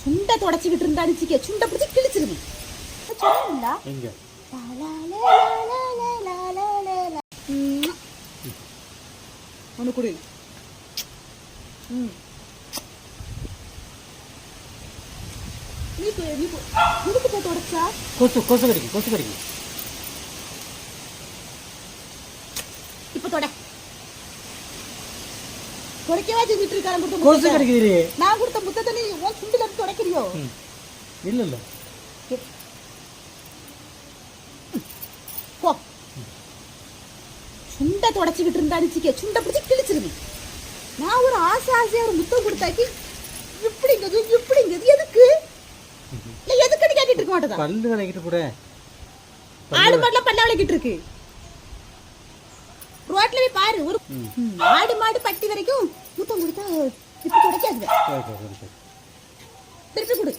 சுண்டை தொடச்சிக்கிட்டு இருந்தா சுண்டை பிடிச்சி கிழிச்சிருங்க சொன்னீங்களா எங்க ஒன்று கொடு நீ எதுக்கு தொடச்சா கொசு கடிக்கு இப்ப தொடக்கவா செஞ்சுட்டு இருக்காரு கொசு கடிக்குது நான் கொடுத்த முத்தத்தை நீ உன் சுண்டில இருந்து தொடக்கிறியோ இல்ல போ சுண்டை தொடச்சிக்கிட்டு இருந்தா சுண்டை பிடிச்சி கிழிச்சிருங்க நான் ஒரு ஆசையா ஒரு முத்தம் கொடுத்தாக்கி இப்படிங்கிறது எதுக்கு இல்ல எதுக்கு கேட்டுட்டு இருக்க மாட்டேதா பல்லு விளக்கிட்டு கூட ஆடு மாடுல பல்ல விளக்கிட்டு இருக்கு ரோட்ல போய் பாரு ஒரு ஆடு மாடு பட்டி வரைக்கும் முத்தம் கொடுத்தா இப்படி தொடக்காது திருப்பி கொடு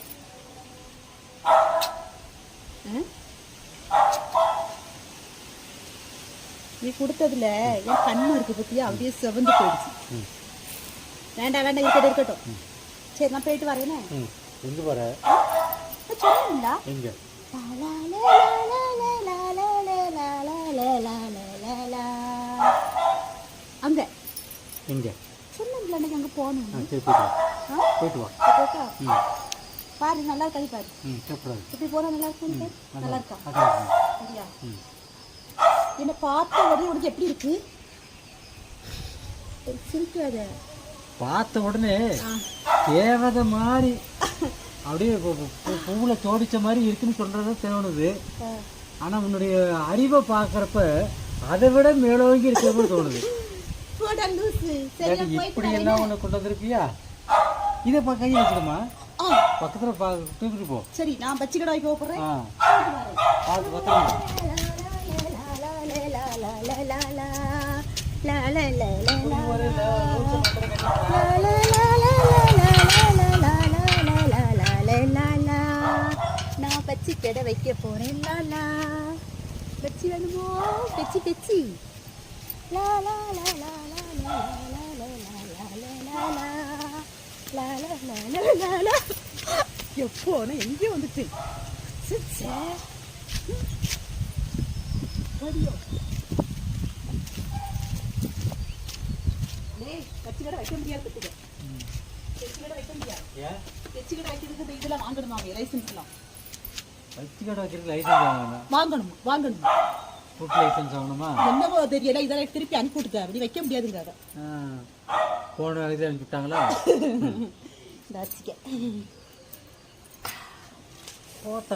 நீ கொடுத்ததுல என் கண்ணு இருக்கு பத்தியா அப்படியே செவந்து போயிடுச்சு வேண்டாம் இருக்கட்டும் சரி நான் போயிட்டு வரேனே எங்க போற சொன்னீங்களா எங்க அங்க எங்க சொன்னீங்களா அங்க போகணும் சரி போயிட்டு வா பாரு நல்லா இருக்கா பாரு இப்படி போனா நல்லா இருக்கும் நல்லா இருக்கா சரியா என்ன பார்த்த உடனே உனக்கு எப்படி இருக்கு சிரிக்காத பார்த்த உடனே தேவதை மாதிரி அப்படியே பூவுல தோடிச்ச மாதிரி இருக்குன்னு சொல்றத தோணுது ஆனா உன்னுடைய அறிவை பாக்குறப்ப அதை விட மேலோங்கி இருக்கிறது தோணுது இப்படி எல்லாம் உன்னை கொண்டு வந்திருக்கியா இதை கையை வச்சுக்கமா பக்கத்துல தூக்கிட்டு போ சரி நான் பச்சை கடை வைக்க போறேன் பார்த்து பத்திரமா நான் பச்சி கடை வைக்க போறேன் லாலா பச்சி வேணுமோ பெச்சி எப்போ எங்கேயும் வந்துச்சு பச்சி கடை வைக்க முடியாது பச்சி கடை வைக்க முடியாது பச்சி கடை வைக்கிறதுக்கு இதெல்லாம் வாங்கணுமா லைசன்ஸ்லாம் பச்சி கடை வைக்கிறதுக்கு லைசன்ஸ் வாங்கணும் ஃபுட் லைசன்ஸ் வாங்கணுமா என்னவோ தெரியல இதெல்லாம் திருப்பி அனுப்பி விட்டுக்க அப்படி வைக்க முடியாதுங்கிறாங்க போன இதில் அனுப்பிவிட்டாங்களா போட்ட